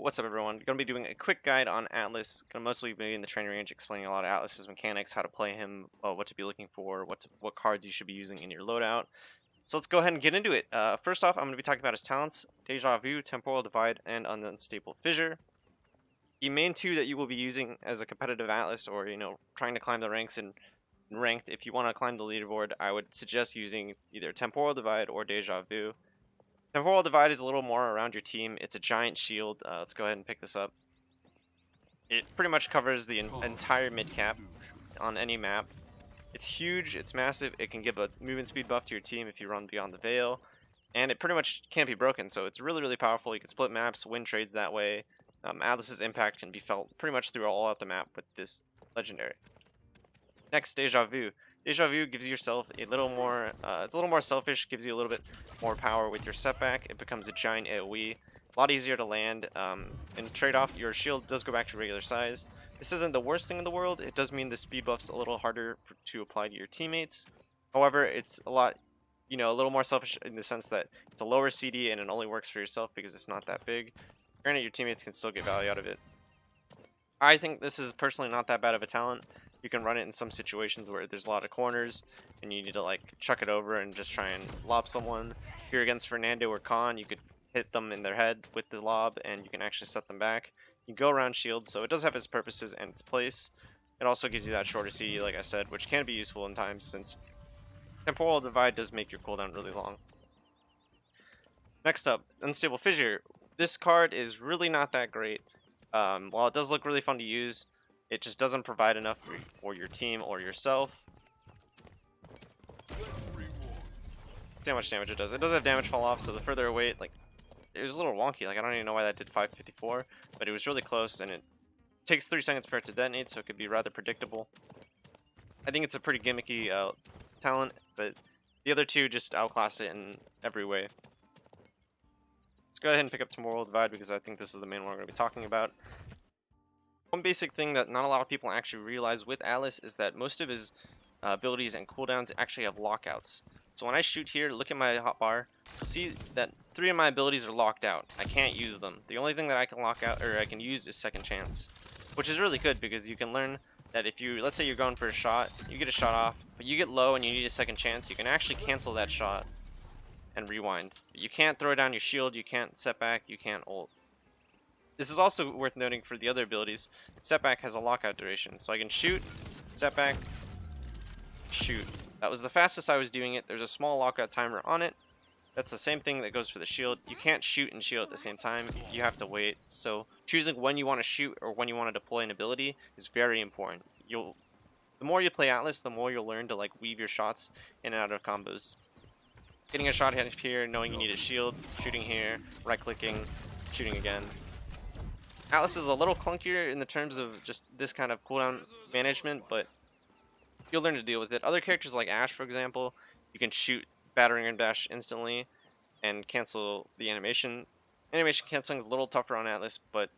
What's up, everyone? Going to be doing a quick guide on Atlas. Going to mostly be in the training range, explaining a lot of Atlas's mechanics, how to play him, what to be looking for, what cards you should be using in your loadout. So let's go ahead and get into it. First off, I'm going to be talking about his talents: Deja Vu, Temporal Divide, and Unstable Fissure. The main two that you will be using as a competitive Atlas, or trying to climb the ranks in ranked. If you want to climb the leaderboard, I would suggest using either Temporal Divide or Deja Vu. Temporal Divide is a little more around your team. It's a giant shield. Let's go ahead and pick this up. It pretty much covers the entire mid cap on any map. It's huge, it's massive, it can give a movement speed buff to your team if you run beyond the Veil, and it pretty much can't be broken, so it's really powerful. You can split maps, win trades that way. Atlas's impact can be felt pretty much through all of the map with this legendary. Next, Deja Vu. Deja Vu gives yourself a little more, it's a little more selfish, gives you a little bit more power with your setback. It becomes a giant AoE, a lot easier to land. In trade-off, your shield does go back to regular size. This isn't the worst thing in the world. It does mean the speed buff's a little harder to apply to your teammates. However, it's a lot, a little more selfish in the sense that it's a lower CD and it only works for yourself because it's not that big. Granted, your teammates can still get value out of it. I think this is personally not that bad of a talent. You can run it in some situations where there's a lot of corners and you need to like chuck it over and just try and lob someone. If you're against Fernando or Khan, you could hit them in their head with the lob and you can actually set them back. You go around shield, so it does have its purposes and its place. It also gives you that shorter CD, like I said, which can be useful in times since Temporal Divide does make your cooldown really long. Next up, Unstable Fissure. This card is really not that great. While it does look really fun to use, it just doesn't provide enough for your team or yourself. See how much damage it does. It does have damage fall off, so the further away, like, it was a little wonky. Like, I don't even know why that did 554, but it was really close, and it takes 3 seconds for it to detonate, so it could be rather predictable. I think it's a pretty gimmicky talent, but the other two just outclass it in every way. Let's go ahead and pick up Temporal Divide because I think this is the main one we're going to be talking about. One basic thing that not a lot of people actually realize with Atlas is that most of his abilities and cooldowns actually have lockouts. So when I shoot here, look at my hotbar, you'll see that 3 of my abilities are locked out. I can't use them. The only thing that I can lock out, or I can use, is Second Chance, which is really good because you can learn that if you, let's say you're going for a shot, you get a shot off, but you get low and you need a second chance, you can actually cancel that shot and rewind. But you can't throw down your shield, you can't set back, you can't ult. This is also worth noting for the other abilities. Setback has a lockout duration, so I can shoot, setback, shoot. That was the fastest I was doing it. There's a small lockout timer on it. That's the same thing that goes for the shield. You can't shoot and shield at the same time. You have to wait. So choosing when you want to shoot or when you want to deploy an ability is very important. The more you play Atlas, the more you'll learn to like weave your shots in and out of combos. Getting a shot here, knowing you need a shield, shooting here, right-clicking, shooting again. Atlas is a little clunkier in the terms of just this kind of cooldown management, but you'll learn to deal with it. Other characters like Ashe, for example, you can shoot Battering Ram Dash instantly and cancel the animation. Animation canceling is a little tougher on Atlas, but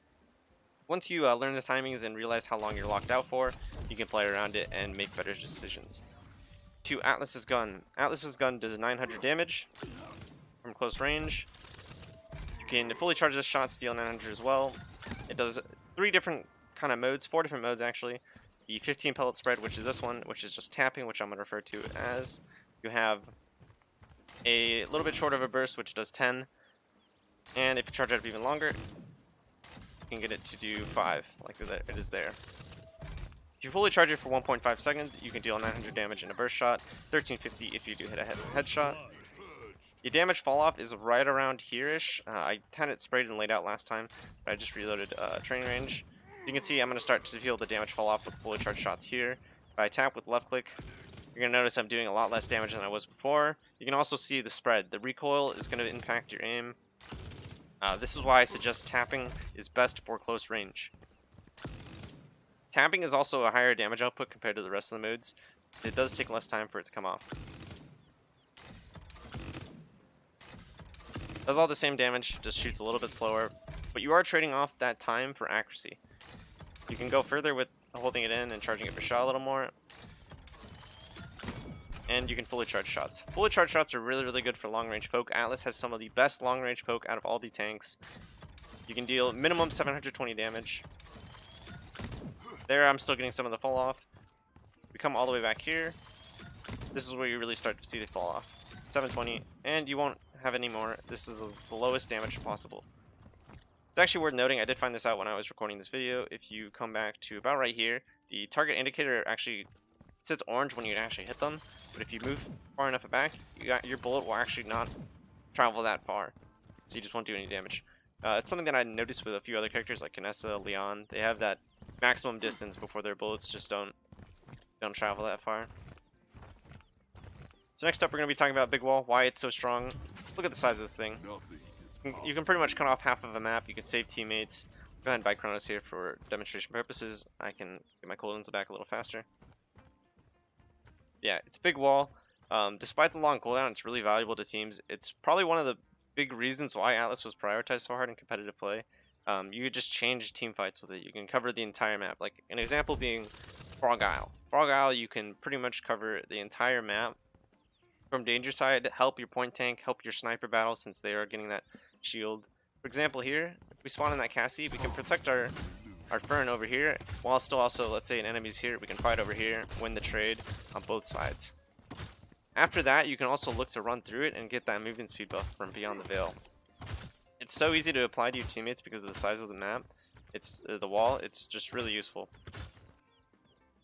once you learn the timings and realize how long you're locked out for, you can play around it and make better decisions. To Atlas's gun. Atlas's gun does 900 damage from close range. You can fully charge this shot, deal 900 as well. It does 3 different kind of modes, 4 different modes actually. The 15 pellet spread, which is this one, which is just tapping, which I'm going to refer to as. You have a little bit shorter of a burst, which does 10. And if you charge it up even longer, you can get it to do 5, like it is there. If you fully charge it for 1.5 seconds, you can deal 900 damage in a burst shot, 1350 if you do hit a headshot. Your damage fall off is right around here-ish. I had it sprayed and laid out last time, but I just reloaded training range. You can see I'm going to start to feel the damage fall off with fully charged shots here. If I tap with left click, you're going to notice I'm doing a lot less damage than I was before. You can also see the spread. The recoil is going to impact your aim. This is why I suggest tapping is best for close range. Tapping is also a higher damage output compared to the rest of the modes. It does take less time for it to come off. Does all the same damage, just shoots a little bit slower, but you are trading off that time for accuracy. You can go further with holding it in and charging it for shot a little more. And you can fully charge shots. Fully charged shots are really good for long range poke. Atlas has some of the best long range poke out of all the tanks. You can deal minimum 720 damage. There, I'm still getting some of the fall off. We come all the way back here. This is where you really start to see the fall off. 720, and you won't have any more. This is the lowest damage possible. It's actually worth noting, I did find this out when I was recording this video. If you come back to about right here, the target indicator actually sits orange when you actually hit them. But if you move far enough back, your bullet will actually not travel that far. So you just won't do any damage. It's something that I noticed with a few other characters like Kinessa, Leon. They have that maximum distance before their bullets just don't travel that far. So next up, we're going to be talking about Big Wall, why it's so strong. Look at the size of this thing. You can pretty much cut off half of a map. You can save teammates. Go ahead and buy Chronos here for demonstration purposes. I can get my cooldowns back a little faster. Yeah, it's Big Wall. Despite the long cooldown, it's really valuable to teams. It's probably one of the big reasons why Atlas was prioritized so hard in competitive play. You could just change team fights with it. You can cover the entire map. Like an example being Frog Isle. Frog Isle, you can pretty much cover the entire map. From danger side, help your point tank, help your sniper battle since they are getting that shield. For example here, if we spawn in that Cassie, we can protect our Fern over here, while still also, let's say an enemy's here, we can fight over here, win the trade on both sides. After that, you can also look to run through it and get that movement speed buff from Beyond the Veil. It's so easy to apply to your teammates because of the size of the map. It's the wall, it's just really useful.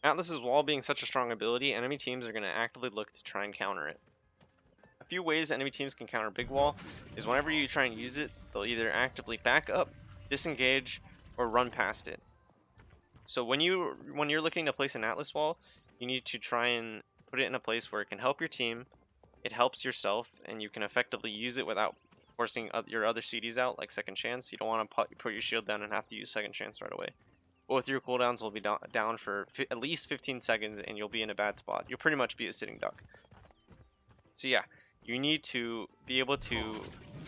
Atlas's wall being such a strong ability, enemy teams are going to actively look to try and counter it. A few ways enemy teams can counter Big Wall is whenever you try and use it, they'll either actively back up, disengage, or run past it. So when you're looking to place an Atlas wall, you need to try and put it in a place where it can help your team, it helps yourself, and you can effectively use it without forcing your other CDs out, like Second Chance. You don't want to put your shield down and have to use Second Chance right away. Both your cooldowns will be down for at least 15 seconds, and you'll be in a bad spot. You'll pretty much be a sitting duck. So yeah, you need to be able to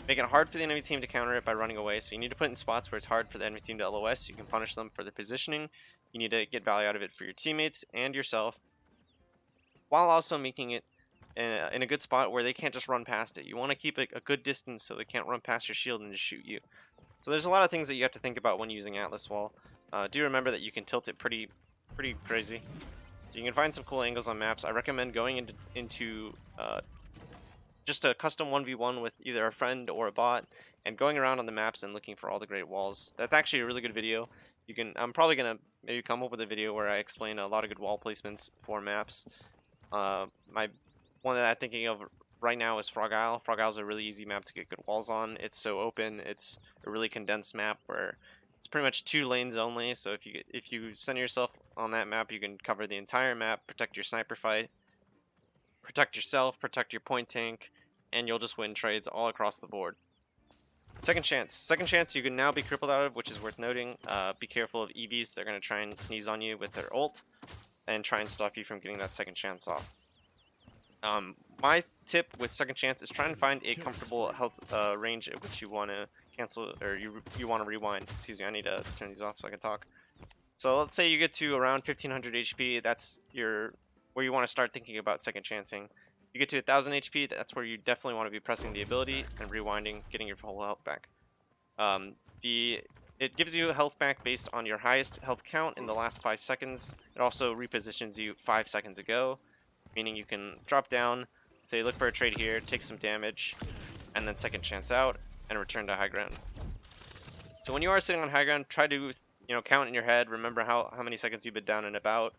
make it hard for the enemy team to counter it by running away. So you need to put it in spots where it's hard for the enemy team to LOS. You can punish them for their positioning. You need to get value out of it for your teammates and yourself, while also making it in a good spot where they can't just run past it. You want to keep it a good distance so they can't run past your shield and just shoot you. So there's a lot of things that you have to think about when using Atlas Wall. Do remember that you can tilt it pretty crazy. So you can find some cool angles on maps. I recommend going into just a custom 1v1 with either a friend or a bot and going around on the maps and looking for all the great walls. That's actually a really good video. I'm probably gonna maybe come up with a video where I explain a lot of good wall placements for maps. My one that I'm thinking of right now is Frog Isle. Frog Isle is a really easy map to get good walls on. It's so open. It's a really condensed map where it's pretty much 2 lanes only. So if you center yourself on that map, you can cover the entire map, protect your sniper fight, protect yourself, protect your point tank, and you'll just win trades all across the board. Second Chance. Second Chance you can now be crippled out of, which is worth noting. Be careful of EVs. They're going to try and sneeze on you with their ult and try and stop you from getting that Second Chance off. My tip with Second Chance is try and find a comfortable health range at which you want to cancel, or you want to rewind. Excuse me, I need to turn these off so I can talk. So let's say you get to around 1500 HP. That's where you want to start thinking about Second Chancing. You get to 1000 HP, that's where you definitely want to be pressing the ability and rewinding, getting your full health back. It gives you health back based on your highest health count in the last 5 seconds. It also repositions you 5 seconds ago, meaning you can drop down, say look for a trade here, take some damage, and then Second Chance out and return to high ground. So when you are sitting on high ground, try to count in your head, remember how many seconds you've been down and about,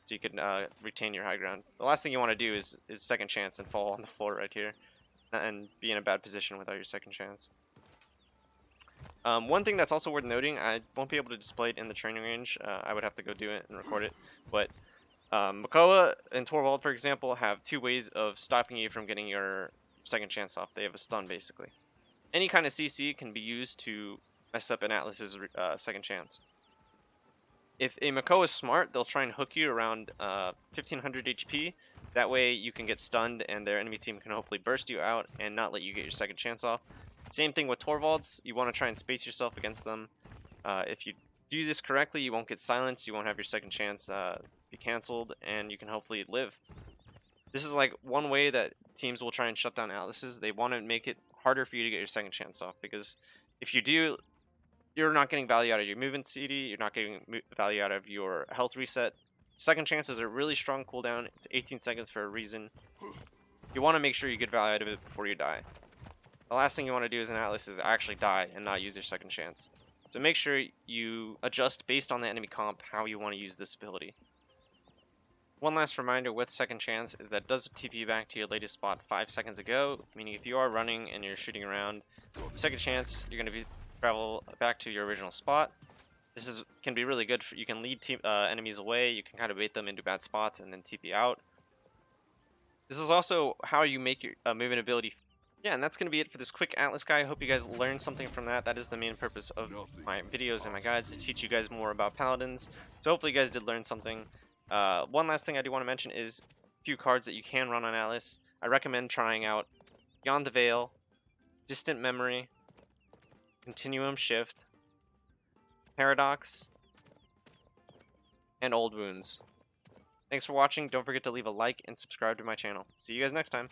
so you can retain your high ground. The last thing you want to do is Second Chance and fall on the floor right here and be in a bad position without your Second Chance. One thing that's also worth noting, I won't be able to display it in the training range. I would have to go do it and record it. But Makoa and Torvald, for example, have 2 ways of stopping you from getting your Second Chance off. They have a stun, basically. Any kind of CC can be used to mess up an Atlas's Second Chance. If a Makoa is smart, they'll try and hook you around 1500 HP. That way you can get stunned and their enemy team can hopefully burst you out and not let you get your Second Chance off. Same thing with Torvalds. You want to try and space yourself against them. If you do this correctly, you won't get silenced, you won't have your Second Chance be cancelled, and you can hopefully live. This is like one way that teams will try and shut down Atlases. They want to make it harder for you to get your Second Chance off, because if you do, you're not getting value out of your movement CD, you're not getting value out of your health reset. Second chance is a really strong cooldown. It's 18 seconds for a reason. You want to make sure you get value out of it before you die. The last thing you want to do as an Atlas is actually die and not use your second chance. So make sure you adjust based on the enemy comp how you want to use this ability. One last reminder with second chance is that it does TP you back to your latest spot 5 seconds ago, meaning if you are running and you're shooting around, second chance, you're going to travel back to your original spot. This can be really good. You can lead enemies away, you can kind of bait them into bad spots and then TP out. This is also how you make your movement ability. Yeah, and that's going to be it for this quick Atlas guy. I hope you guys learned something from that. That is the main purpose of my videos and my guides, to teach you guys more about Paladins. So hopefully you guys did learn something. One last thing I do want to mention is a few cards that you can run on Atlas. I recommend trying out Beyond the Veil, Distant Memory, Continuum Shift, Paradox, and Old Wounds. Thanks for watching. Don't forget to leave a like and subscribe to my channel. See you guys next time.